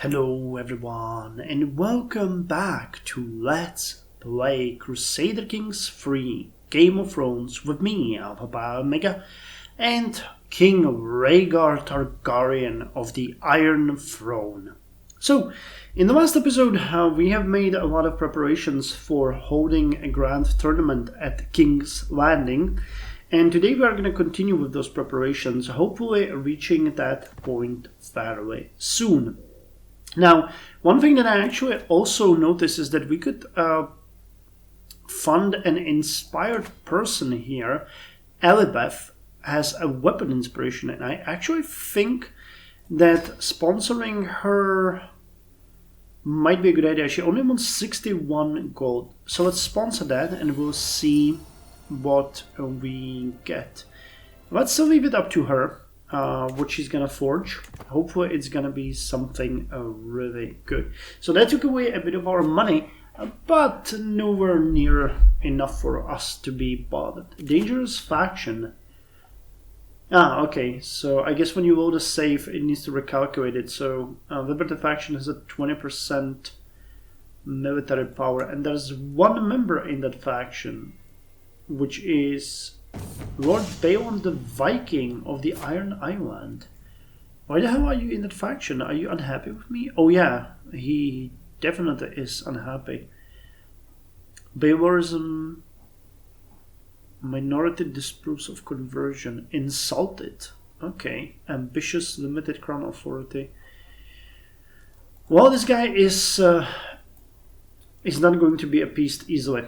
Hello everyone and welcome back to Let's Play Crusader Kings 3 Game of Thrones with me, Alpha Omega, and King Rhaegar Targaryen of the Iron Throne. So, in the last episode we have made a lot of preparations for holding a grand tournament at King's Landing, and today we are going to continue with those preparations, hopefully reaching that point fairly soon. Now, one thing that I actually also noticed is that we could fund an inspired person here. Elizabeth has a weapon inspiration, and I actually think that sponsoring her might be a good idea. She only wants 61 gold. So let's sponsor that and we'll see what we get. Let's leave it up to her. What she's gonna forge. Hopefully it's gonna be something really good. So that took away a bit of our money, but nowhere near enough for us to be bothered. Dangerous faction. Okay, so I guess when you load a save it needs to recalculate it. So Liberty faction has a 20% military power, and there's one member in that faction, which is Lord Balon the Viking of the Iron Island. Why the hell are you in that faction? Are you unhappy with me? Oh yeah, he definitely is unhappy. Balorism, minority disapproves of conversion, insulted. Okay, ambitious, limited crown authority. Well, this guy is not going to be appeased easily.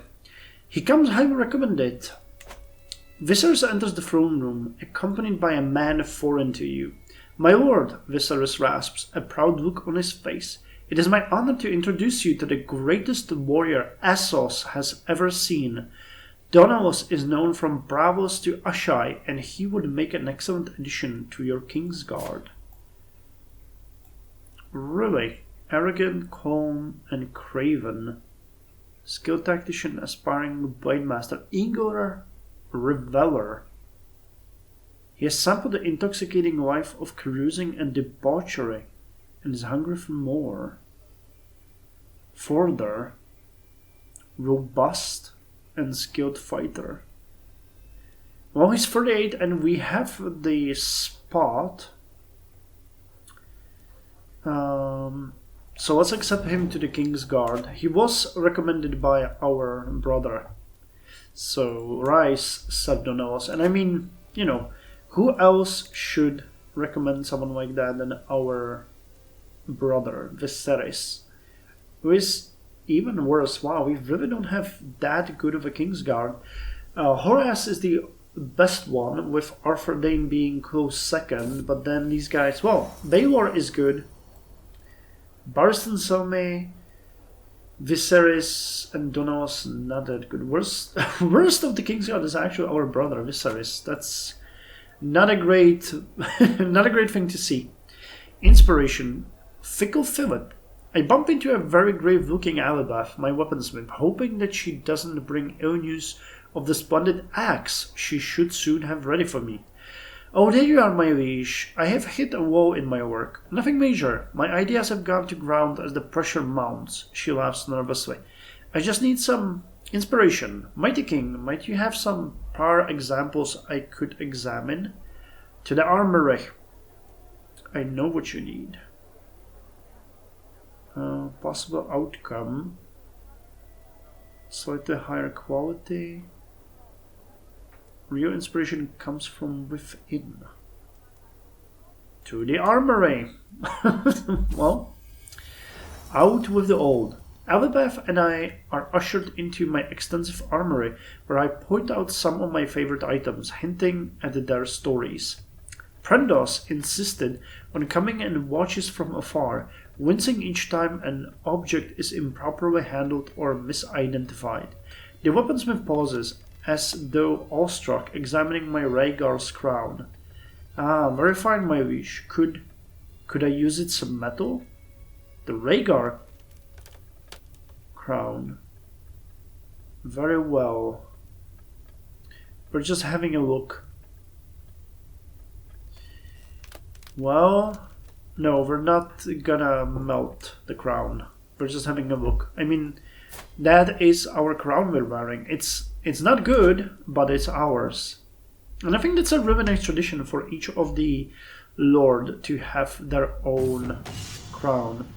He comes highly recommended. Viserys enters the throne room, accompanied by a man foreign to you. My lord, Viserys rasps, a proud look on his face. It is my honor to introduce you to the greatest warrior Essos has ever seen. Donalos is known from Bravos to Ashai, and he would make an excellent addition to your King's Guard. Really? Arrogant, calm, and craven. Skilled tactician, aspiring blade master, eager reveler. He has sampled the intoxicating life of carousing and debauchery and is hungry for more. Further, robust and skilled fighter. Well, he's 38 and we have the spot. So let's accept him to the King's Guard. He was recommended by our brother. So Rice said Donalos, and I mean, you know, who else should recommend someone like that than our brother Viserys, who is even worse. Wow, we really don't have that good of a King's Guard. Horace is the best one, with Arthur Dane being close second, but then these guys, well, Baelor is good, Barristan Selmy, Viserys and Donalos not that good. Worst of the King's Guard is actually our brother Viserys. That's not a great thing to see. Inspiration, Fickle Philip. I bump into a very grave-looking Alibeth, my weaponsmith, hoping that she doesn't bring ill news of the splendid axe she should soon have ready for me. Oh, there you are, my liege. I have hit a wall in my work. Nothing major. My ideas have gone to ground as the pressure mounts. She laughs nervously. I just need some inspiration. Mighty King, might you have some prior examples I could examine? To the armory. I know what you need. Possible outcome. Slightly higher quality. Real inspiration comes from within. To the armory. Well, out with the old. Elizabeth and I are ushered into my extensive armory, where I point out some of my favorite items, hinting at their stories. Prendos insisted on coming and watches from afar, wincing each time an object is improperly handled or misidentified. The weaponsmith pauses, as though awestruck, examining my Rhaegar's crown. Ah, very fine, my liege. Could I use it some metal? The Rhaegar crown. Very well. We're just having a look. Well, No, we're not gonna melt the crown. We're just having a look. I mean, that is our crown we're wearing. It's not good, but it's ours. And I think that's a really nice tradition for each of the lord to have their own crown.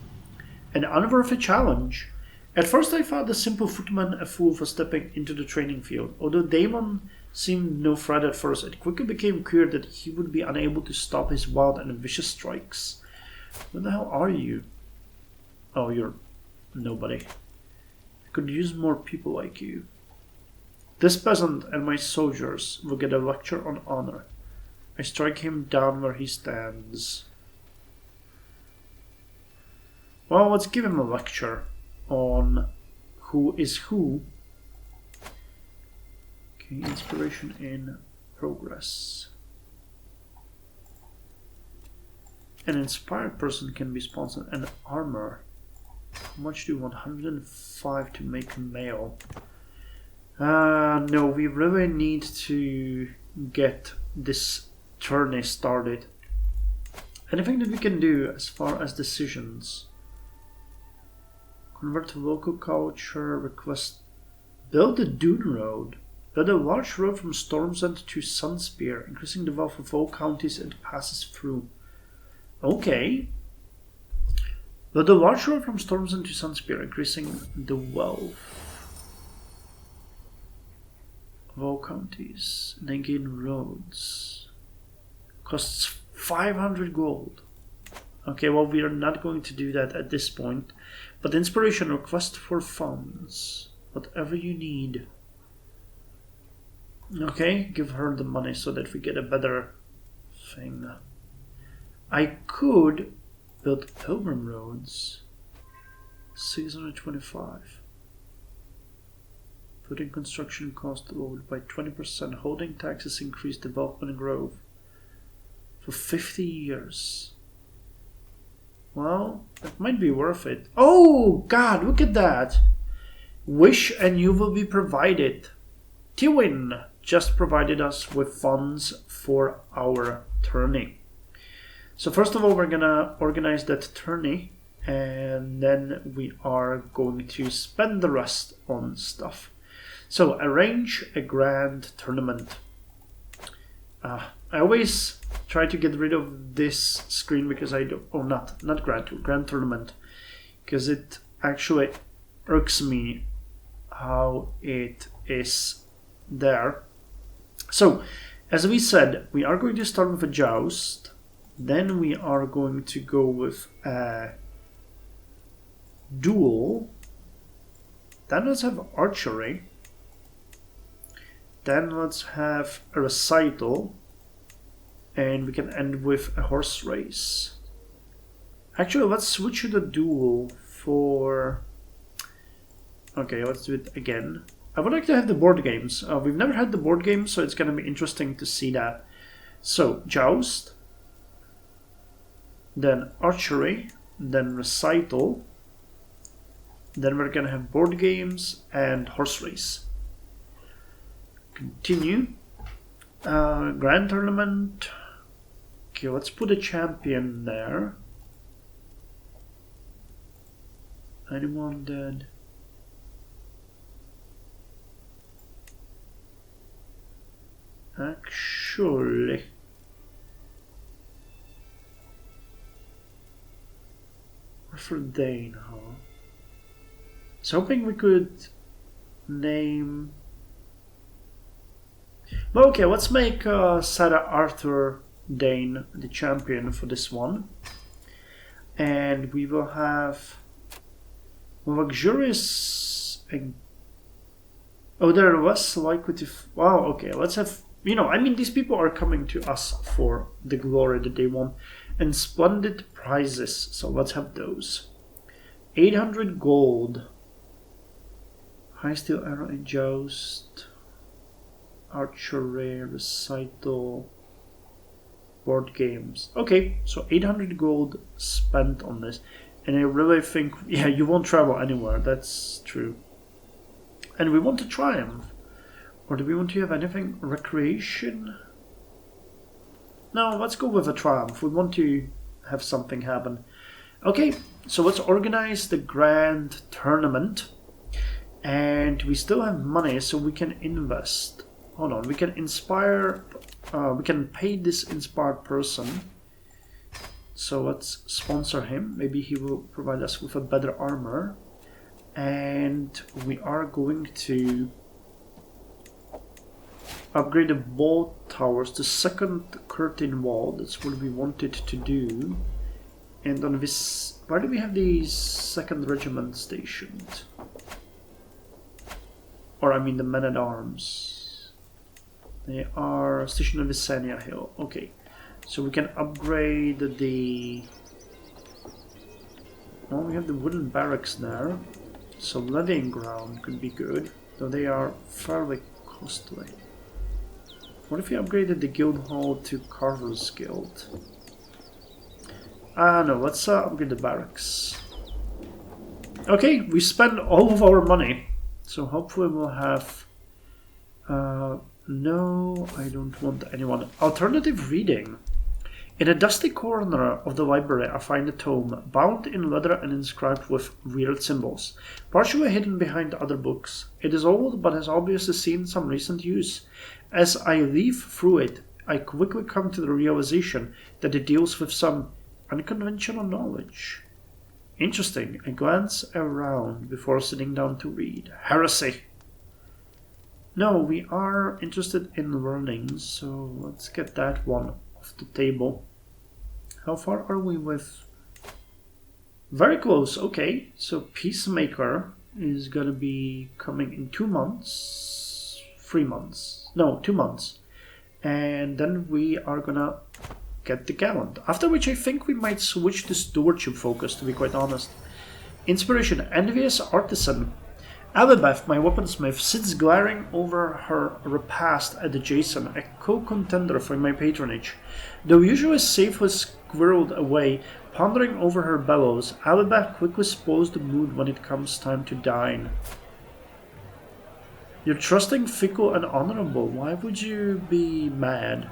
An unworthy challenge. At first I thought the simple footman a fool for stepping into the training field. Although Daemon seemed no threat at first, it quickly became clear that he would be unable to stop his wild and vicious strikes. What the hell are you? Oh, you're nobody. I could use more people like you. This peasant and my soldiers will get a lecture on honor. I strike him down where he stands. Well, let's give him a lecture on who is who. Okay, inspiration in progress. An inspired person can be sponsored. And armor. How much do you want? 105 to make mail. No, we really need to get this tourney started. Anything that we can do as far as decisions? Convert to local culture, request, build a dune road. Build a large road from Storm's End to Sunspear, increasing the wealth of all counties it passes through. Okay. Build a large road from Storm's End to Sunspear, increasing the wealth of all counties. And then gain roads. Costs 500 gold. Okay, well, we are not going to do that at this point. But inspiration, request for funds. Whatever you need. Okay, give her the money so that we get a better thing. I could build pilgrim roads. 625. Putting construction cost lowered by 20%. Holding taxes increase development growth. For 50 years. Well, that might be worth it. Oh, God, look at that. Wish and you will be provided. Tywin just provided us with funds for our tourney. So first of all, we're gonna organize that tourney, and then we are going to spend the rest on stuff. So arrange a grand tournament. I always try to get rid of this screen because I don't. Oh, not grand tournament, because it actually irks me how it is there. So, as we said, we are going to start with a joust. Then we are going to go with a duel. Then let's have archery. Then let's have a recital. And we can end with a horse race. Actually, let's switch to the duel for... Okay, let's do it again. I would like to have the board games. We've never had the board games, so it's going to be interesting to see that. So, joust. Then archery. Then recital. Then we're going to have board games and horse race. Continue. Grand tournament. Okay, let's put a champion there. Anyone dead? Actually, for Dane, huh? I was hoping we could name. Well, okay, let's make Sarah Arthur Dane the champion for this one, and we will have luxurious. Oh, there was likely to. Wow, okay, let's have. You know, I mean, these people are coming to us for the glory that they want, and splendid prizes. So let's have those. 800 gold. High steel arrow and joust. Archery, recital, board games. Okay, so 800 gold spent on this. And I really think, yeah, you won't travel anywhere. That's true. And we want to triumph. Or do we want to have anything? Recreation? No, let's go with a triumph. We want to have something happen. Okay, so let's organize the grand tournament. And we still have money, so we can invest. Hold on, we can inspire... we can pay this inspired person. So let's sponsor him. Maybe he will provide us with a better armor. And we are going to upgrade the wall towers to second curtain wall. That's what we wanted to do. And on this... Why do we have the second regiment stationed? Or I mean the men-at-arms. They are stationed on Visania Hill. Okay. So we can upgrade the... Well, we have the wooden barracks there. So levying ground could be good. Though they are fairly costly. What if we upgraded the guild hall to Carver's Guild? No, let's upgrade the barracks. Okay, we spent all of our money. So hopefully we'll have... no, I don't want anyone. Alternative reading. In a dusty corner of the library, I find a tome, bound in leather and inscribed with weird symbols, partially hidden behind other books. It is old, but has obviously seen some recent use. As I leaf through it, I quickly come to the realization that it deals with some unconventional knowledge. Interesting. I glance around before sitting down to read. Heresy! No, we are interested in learning, so let's get that one off the table. How far are we with... Very close, okay. So Peacemaker is gonna be coming in 2 months. 3 months. No, 2 months. And then we are gonna get the Gallant. After which I think we might switch to Stewardship focus, to be quite honest. Inspiration, Envious Artisan. Alibeth, my weaponsmith, sits glaring over her repast at Jason, a co-contender for my patronage. Though usually safely squirreled away, pondering over her bellows, Alibeth quickly spoils the mood when it comes time to dine. You're trusting, fickle, and honorable. Why would you be mad?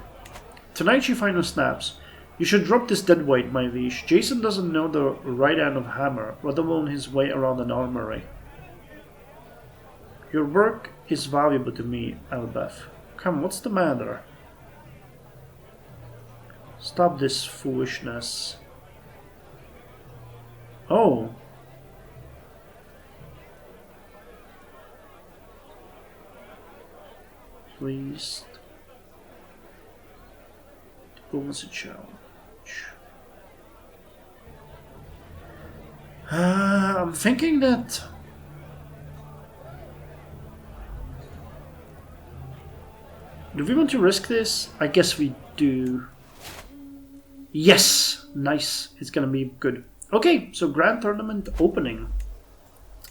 Tonight she finally snaps. You should drop this deadweight, my liege. Jason doesn't know the right end of hammer, let alone his way around an armory. Your work is valuable to me, Albeth. Come, what's the matter? Stop this foolishness. Oh. Please. Diplomacy challenge. I'm thinking that... Do we want to risk this? I guess we do. Yes! Nice. It's gonna be good. Okay, so Grand Tournament opening.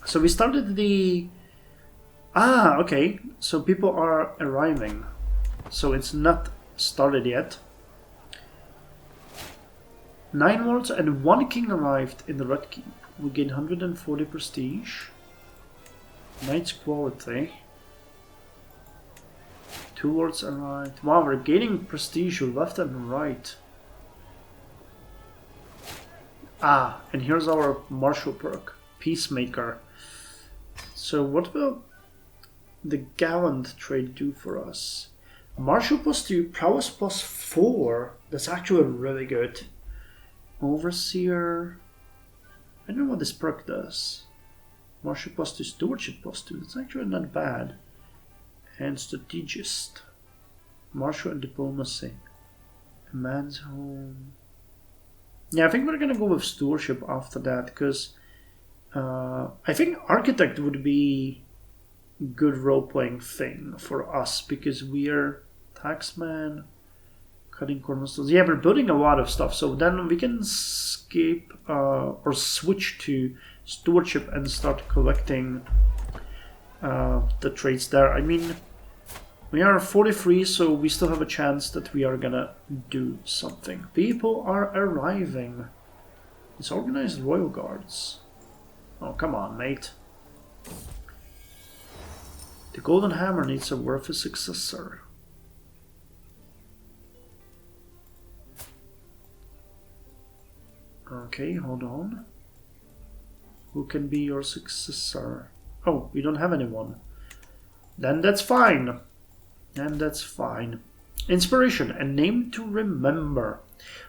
So we started the... okay. So people are arriving. So it's not started yet. 9 lords and 1 king arrived in the Red Keep. We gain 140 prestige. Knight's quality. 2 lords arrived. Wow, we're gaining prestige left and right. And here's our martial perk. Peacemaker. So what will the Gallant trait do for us? Martial plus 2, prowess plus 4. That's actually really good. Overseer. I don't know what this perk does. Martial plus 2, stewardship plus 2. That's actually not bad. And strategist. Martial and diplomacy. A man's home. Yeah, I think we're gonna go with stewardship after that, because I think architect would be a good role-playing thing for us, because we're taxman, cutting cornerstones. Yeah, we're building a lot of stuff, so then we can skip or switch to stewardship and start collecting the traits there. I mean, we are 43, so we still have a chance that we are gonna do something. People are arriving. It's organized royal guards. Oh, come on, mate. The Golden Hammer needs a worthy successor. Okay, hold on. Who can be your successor? Oh, we don't have anyone. Then that's fine. Inspiration, a name to remember.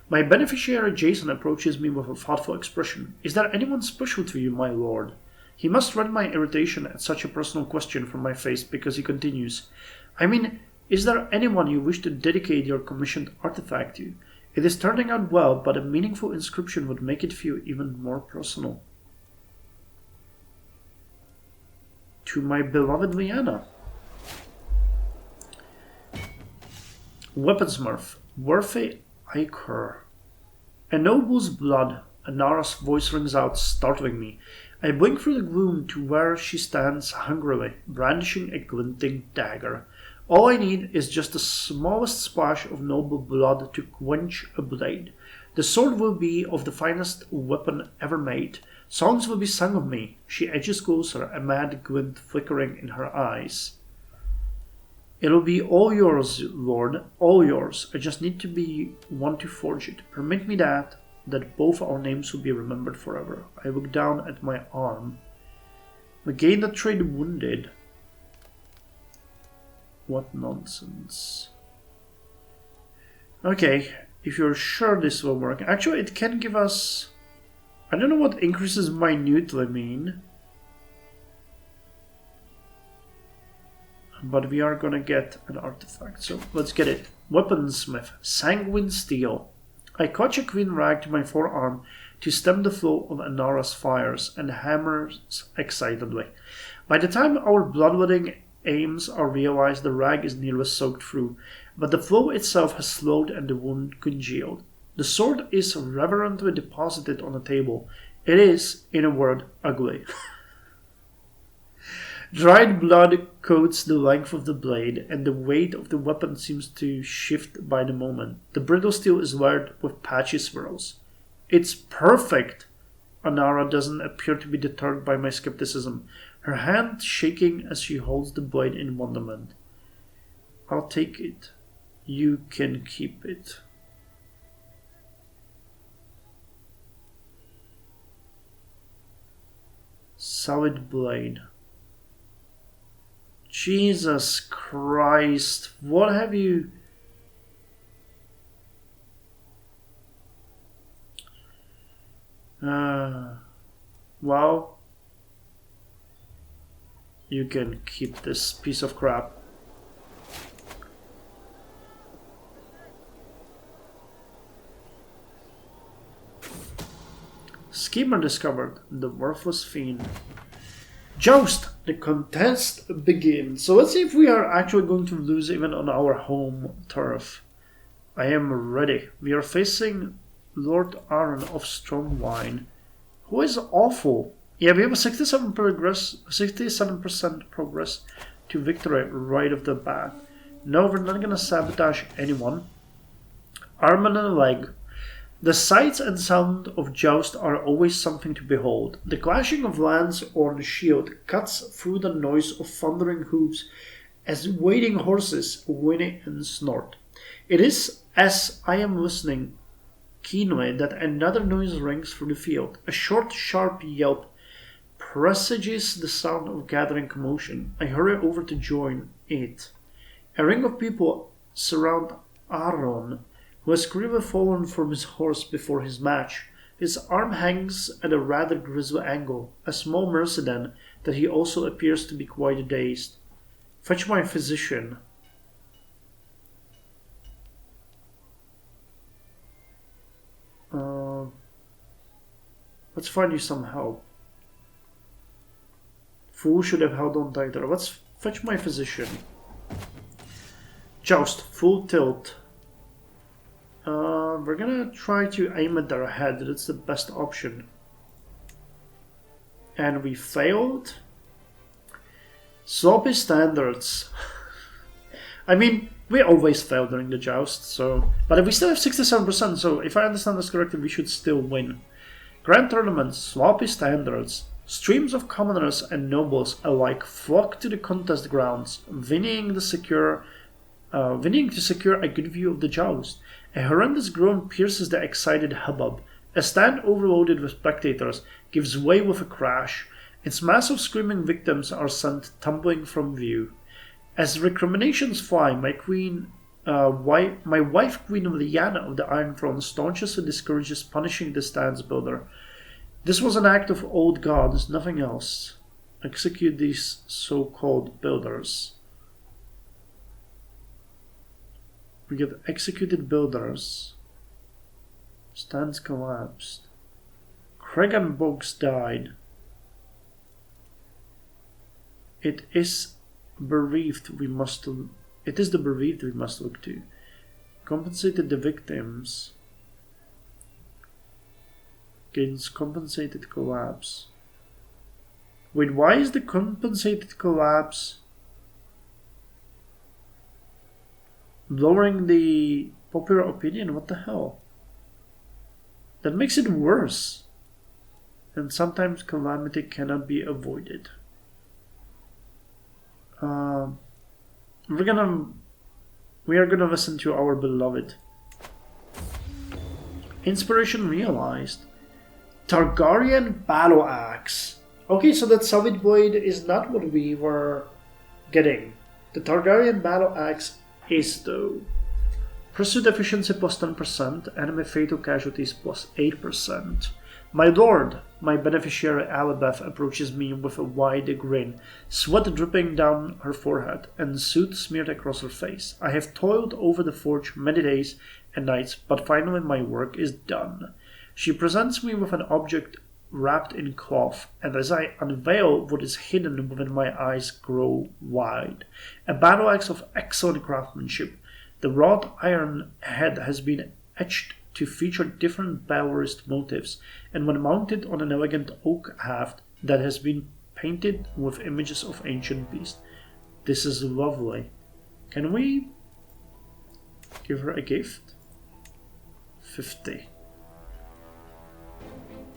My beneficiary Jason approaches me with a thoughtful expression. Is there anyone special to you, my lord? He must read my irritation at such a personal question from my face because he continues. I mean, is there anyone you wish to dedicate your commissioned artifact to? It is turning out well, but a meaningful inscription would make it feel even more personal. To my beloved Liana. Weaponsmith, Worthy Iker. A noble's blood, Anara's voice rings out, startling me. I blink through the gloom to where she stands hungrily, brandishing a glinting dagger. All I need is just the smallest splash of noble blood to quench a blade. The sword will be of the finest weapon ever made. Songs will be sung of me. She edges closer, a mad glint flickering in her eyes. It'll be all yours, Lord, all yours. I just need to be one to forge it. Permit me that both our names will be remembered forever. I look down at my arm. Regain the trade wounded. What nonsense. Okay, if you're sure this will work. Actually, it can give us... I don't know what increases minutely mean. But we are gonna get an artifact, so let's get it. Weaponsmith, Sanguine Steel. I clutch a clean rag to my forearm to stem the flow of Anara's fires and hammers excitedly. By the time our bloodletting aims are realized, the rag is nearly soaked through, but the flow itself has slowed and the wound congealed. The sword is reverently deposited on the table. It is, in a word, ugly. Dried blood coats the length of the blade, and the weight of the weapon seems to shift by the moment. The brittle steel is layered with patchy swirls. It's perfect! Anara doesn't appear to be deterred by my skepticism, her hand shaking as she holds the blade in wonderment. I'll take it. You can keep it. Solid blade. Jesus Christ, what have you... Well, you can keep this piece of crap. Schemer discovered, the worthless fiend. Joust! The contest begins. So let's see if we are actually going to lose even on our home turf. I am ready. We are facing Lord Aaron of Stromwine, who is awful. Yeah, we have a 67% progress to victory right off the bat. No, we're not gonna sabotage anyone. Arm and a leg. The sights and sound of joust are always something to behold. The clashing of lance or the shield cuts through the noise of thundering hooves as waiting horses whinny and snort. It is as I am listening keenly that another noise rings through the field. A short, sharp yelp presages the sound of gathering commotion. I hurry over to join it. A ring of people surround Aaron, who has clearly fallen from his horse before his match. His arm hangs at a rather grisly angle, a small mercy then, that he also appears to be quite dazed. Fetch my physician. Let's find you some help. Fool should have held on tighter. Let's fetch my physician. Joust, full tilt. We're gonna try to aim at their head. That's the best option. And we failed. Sloppy standards. I mean, we always fail during the joust, so... But we still have 67%, so if I understand this correctly, we should still win. Grand tournament, sloppy standards. Streams of commoners and nobles alike flock to the contest grounds, whinnying to secure a good view of the joust. A horrendous groan pierces the excited hubbub. A stand overloaded with spectators gives way with a crash. Its mass of screaming victims are sent tumbling from view. As recriminations fly, my wife Queen Lyanna of the Iron Throne staunches and discourages punishing the stand's builder. This was an act of old gods, nothing else. Execute these so-called builders. We get executed builders. Stands collapsed. Cregan Boggs died. It is the bereaved we must look to. Compensated the victims. Gains compensated collapse. Wait, why is the compensated collapse lowering the popular opinion? What the hell? That makes it worse. And sometimes calamity cannot be avoided. We are gonna listen to our beloved. Inspiration realized. Targaryen battle axe. Okay, so that Savage Blade is not what we were getting. The Targaryen battle axe is though. Pursuit efficiency plus 10%, enemy fatal casualties plus 8%. My lord, my beneficiary Alabeth approaches me with a wide grin, sweat dripping down her forehead, and soot smeared across her face. I have toiled over the forge many days and nights, but finally my work is done. She presents me with an object wrapped in cloth, and as I unveil what is hidden within my eyes grow wide. A battle axe of excellent craftsmanship. The wrought iron head has been etched to feature different Balorist motifs, and when mounted on an elegant oak haft that has been painted with images of ancient beasts. This is lovely. Can we give her a gift? 50.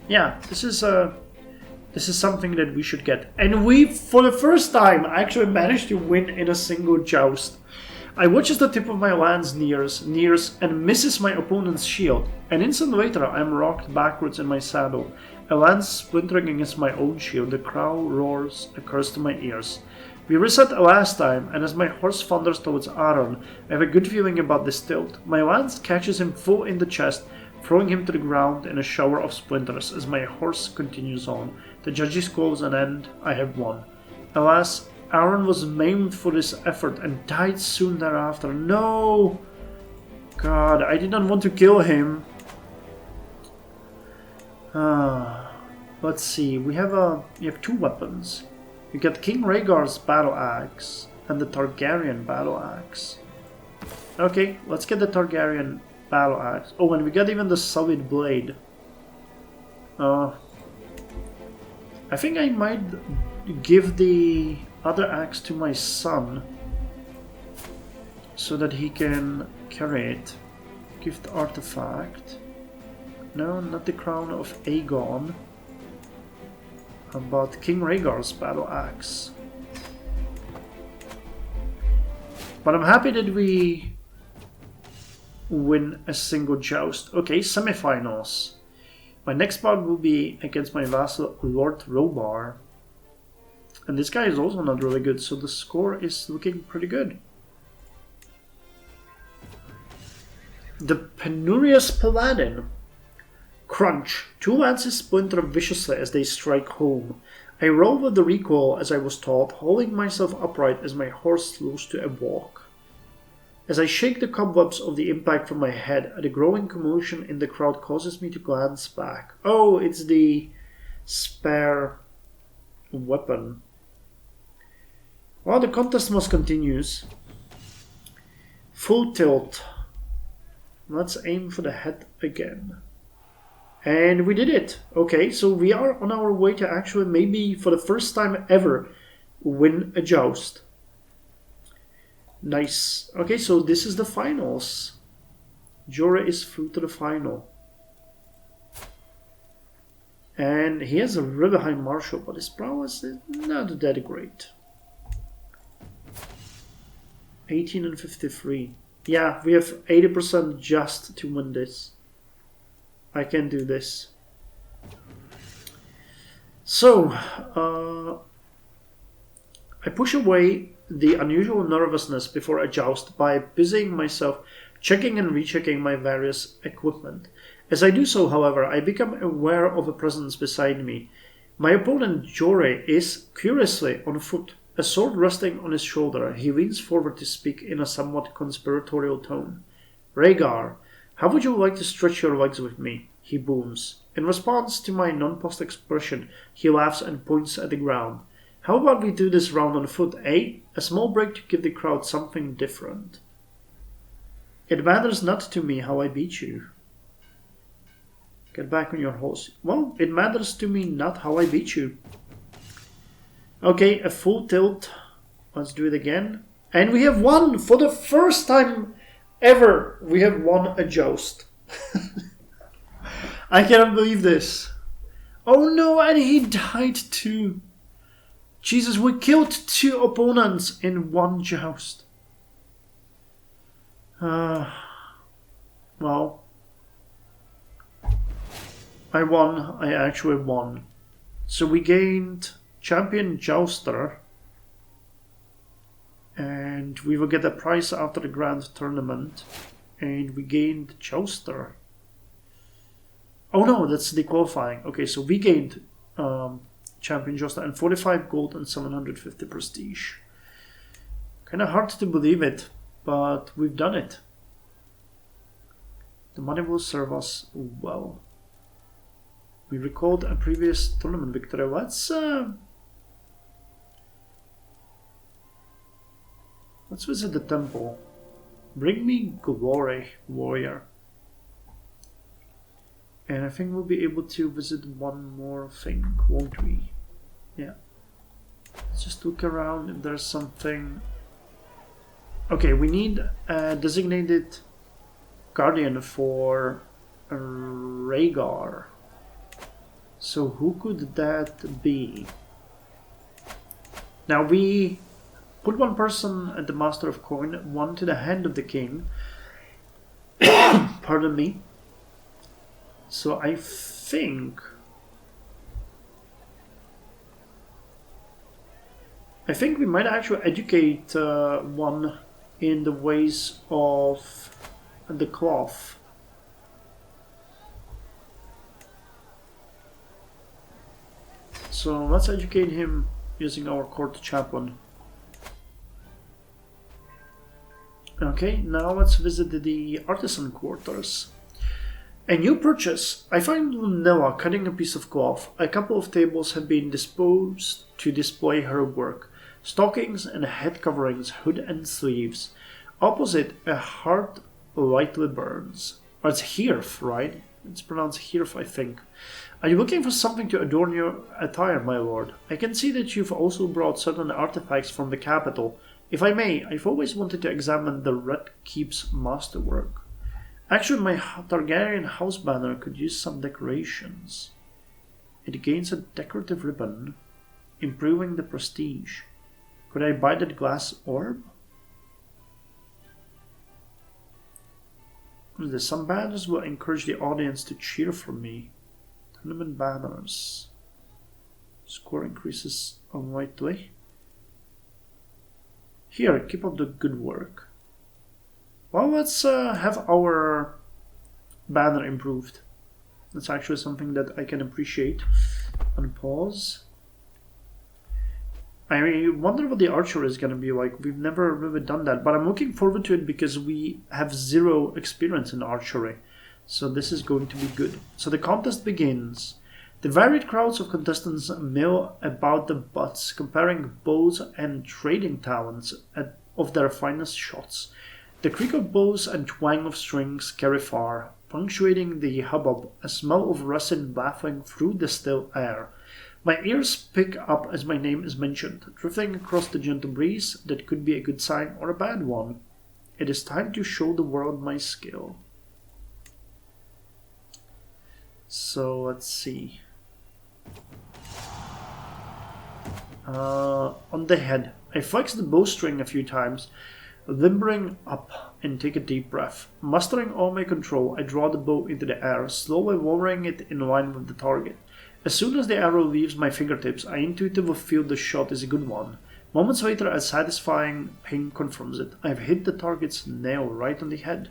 Yeah, this is something that we should get. And we, for the first time, actually managed to win in a single joust. I watches the tip of my lance nears, and misses my opponent's shield. An instant later, I am rocked backwards in my saddle. A lance splintering against my own shield, the crow roars a curse to my ears. We reset last time, and as my horse thunders towards Aaron, I have a good feeling about this tilt. My lance catches him full in the chest, throwing him to the ground in a shower of splinters as my horse continues on. The judges calls an end. I have won. Alas, Aaron was maimed for this effort and died soon thereafter. No! God, I did not want to kill him. Let's see. We have two weapons. We got King Rhaegar's battle axe and the Targaryen battle axe. Okay, let's get the Targaryen battle axe. Oh, and we got even the solid blade. I think I might give the other axe to my son so that he can carry it. Gift artifact. No, not the crown of Aegon. But King Rhaegar's battle axe. But I'm happy that we win a single joust. Okay, semifinals. My next part will be against my vassal Lord Robar. And this guy is also not really good, so the score is looking pretty good. The Penurious Paladin. Crunch. Two lances splinter viciously as they strike home. I roll with the recoil as I was taught, holding myself upright as my horse slows to a walk. As I shake the cobwebs of the impact from my head, a growing commotion in the crowd causes me to glance back. Oh, it's the spare weapon. Well, the contest must continues. Full tilt. Let's aim for the head again. And we did it. Okay, so we are on our way to actually maybe for the first time ever win a joust. Nice. Okay, so this is the finals. Jorah is through to the final. And he has a really high martial, but his prowess is not that great. 18 and 53. Yeah, we have 80% just to win this. I can do this. So, I push away the unusual nervousness before a joust by busying myself checking and rechecking my various equipment. As I do so, however, I become aware of a presence beside me. My opponent, Jorah, is curiously on foot. A sword resting on his shoulder, he leans forward to speak in a somewhat conspiratorial tone. Rhaegar, how would you like to stretch your legs with me? He booms. In response to my nonplussed expression, he laughs and points at the ground. How about we do this round on foot, eh? A small break to give the crowd something different. It matters not to me how I beat you. Get back on your horse. Well, it matters to me not how I beat you. Okay, a full tilt. Let's do it again. And we have won! For the first time ever, we have won a joust. I cannot believe this. Oh no, and he died too. Jesus, we killed 2 opponents in one joust. Well, I won. I actually won. So we gained Champion Jouster, and we will get a prize after the Grand Tournament, and we gained Jouster. Oh no, that's the qualifying. Okay, so we gained Champion Jouster and 45 gold and 750 prestige. Kind of hard to believe it, but we've done it. The money will serve us well. We recalled a previous tournament victory. Let's visit the temple. Bring me glory, warrior. And I think we'll be able to visit one more thing, won't we? Yeah. Let's just look around if there's something. Okay, we need a designated guardian for Rhaegar. So who could that be? Now we put one person at the Master of Coin, one to the hand of the king. Pardon me. So I think we might actually educate one in the ways of the cloth. So let's educate him using our court chaplain. Okay, now let's visit the artisan quarters. A new purchase. I find Lunella cutting a piece of cloth. A couple of tables have been disposed to display her work. Stockings and head coverings, hood and sleeves. Opposite, a heart lightly burns. Oh, it's Hearth, right? It's pronounced Hearth, I think. Are you looking for something to adorn your attire, my lord? I can see that you've also brought certain artifacts from the capital. If I may, I've always wanted to examine the Red Keep's masterwork. Actually, my Targaryen house banner could use some decorations. It gains a decorative ribbon, improving the prestige. Could I buy that glass orb? What is this? Some banners will encourage the audience to cheer for me. Tournament banners. Score increases unlikely. Here, keep up the good work. Well, let's have our banner improved. That's actually something that I can appreciate. Unpause. I wonder what the archer is going to be like. We've never really done that, but I'm looking forward to it because we have 0 experience in archery. So this is going to be good. So the contest begins. The varied crowds of contestants mill about the butts, comparing bows and trading talents of their finest shots. The creak of bows and twang of strings carry far, punctuating the hubbub, a smell of resin wafting through the still air. My ears pick up as my name is mentioned, drifting across the gentle breeze that could be a good sign or a bad one. It is time to show the world my skill. So let's see. On the head, I flex the bowstring a few times, Limbering up and take a deep breath. Mustering all my control, I draw the bow into the air, slowly lowering it in line with the target. As soon as the arrow leaves my fingertips, I intuitively feel the shot is a good one. Moments later, a satisfying ping confirms it. I've hit the target's nail right on the head.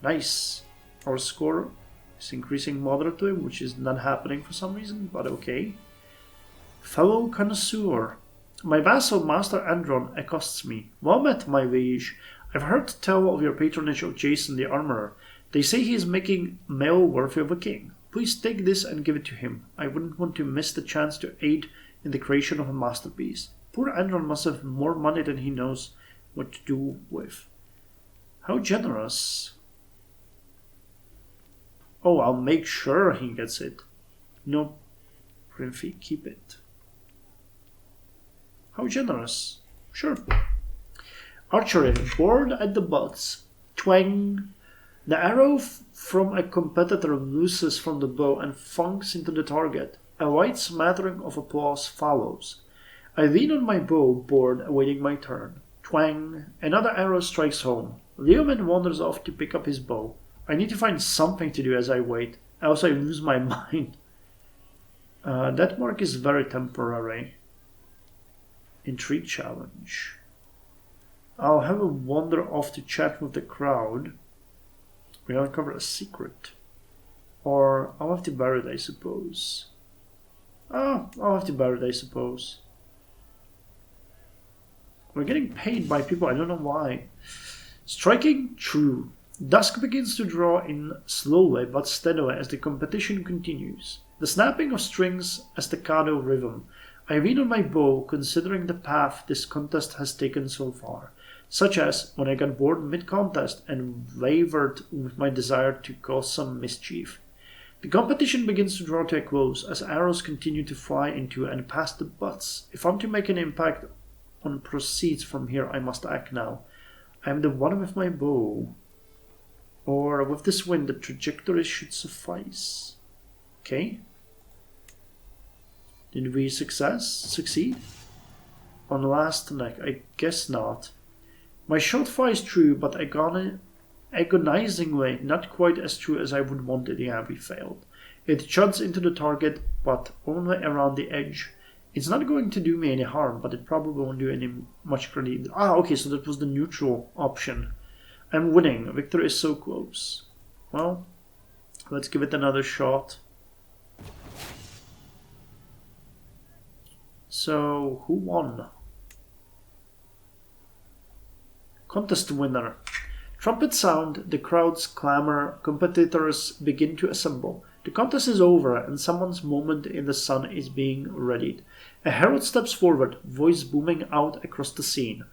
Nice. Our score is increasing moderately, which is not happening for some reason, but okay. Fellow connoisseur. My vassal, Master Andron, accosts me. Well met, my liege. I've heard tell of your patronage of Jason the Armorer. They say he is making mail worthy of a king. Please take this and give it to him. I wouldn't want to miss the chance to aid in the creation of a masterpiece. Poor Andron must have more money than he knows what to do with. How generous. Oh, I'll make sure he gets it. No, Prinfy, keep it. How generous. Sure. Archery. Bored at the butts. Twang. The arrow from a competitor looses from the bow and funks into the target. A light smattering of applause follows. I lean on my bow, bored, awaiting my turn. Twang. Another arrow strikes home. Leoman wanders off to pick up his bow. I need to find something to do as I wait, else I lose my mind. That mark is very temporary. Intrigue challenge. I'll have a wander off to chat with the crowd. We uncover a secret. Or I'll have to bury it, I suppose. I'll have to bury it, I suppose. We're getting paid by people, I don't know why. Striking true. Dusk begins to draw in slowly but steadily as the competition continues. The snapping of strings a staccato rhythm. I lean on my bow, considering the path this contest has taken so far, such as when I got bored mid-contest and wavered with my desire to cause some mischief. The competition begins to draw to a close as arrows continue to fly into and past the butts. If I'm to make an impact on proceeds from here, I must act now. I am the one with my bow. Or with this wind, the trajectory should suffice. Okay. Did we succeed? On last neck, I guess not. My shot flies true, but agonizingly not quite as true as I would want it. Yeah, we failed. It chuds into the target, but only around the edge. It's not going to do me any harm, but it probably won't do any much credit. Okay, so that was the neutral option. I'm winning. Victory is so close. Well, let's give it another shot. So, who won? Contest winner. Trumpet sound, the crowds clamor, competitors begin to assemble. The contest is over and someone's moment in the sun is being readied. A herald steps forward, voice booming out across the scene.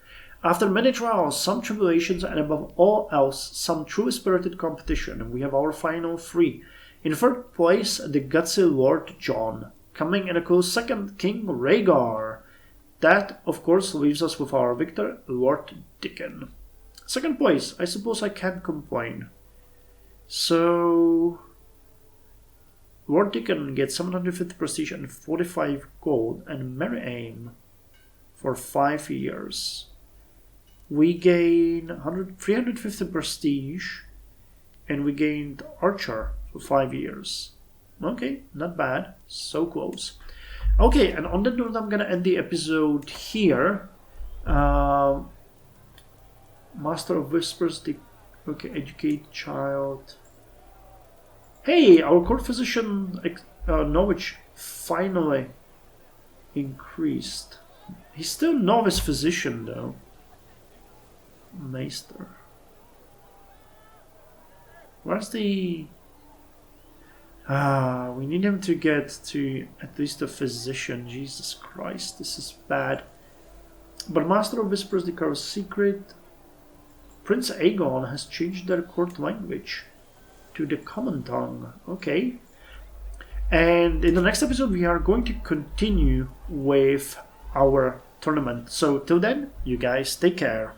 After many trials, some tribulations, and above all else, some truly spirited competition, we have our final three. In third place, the gutsy Lord John. Coming in a close second, King Rhaegar. That, of course, leaves us with our victor, Lord Dickon. Second place, I suppose I can't complain. So, Lord Dickon gets 750 prestige and 45 gold, and Merry Aim for 5 years. We gain 350 prestige, and we gained Archer for 5 years. Okay, not bad. So close. Okay, and on that note, I'm gonna end the episode here. Master of Whispers, educate child. Hey, our court physician knowledge finally increased. He's still novice physician though. Maester. Where's the... we need him to get to at least a physician. Jesus Christ, this is bad. But Master of Whispers declares secret. Prince Aegon has changed their court language to the common tongue. Okay. And in the next episode, we are going to continue with our tournament. So till then, you guys take care.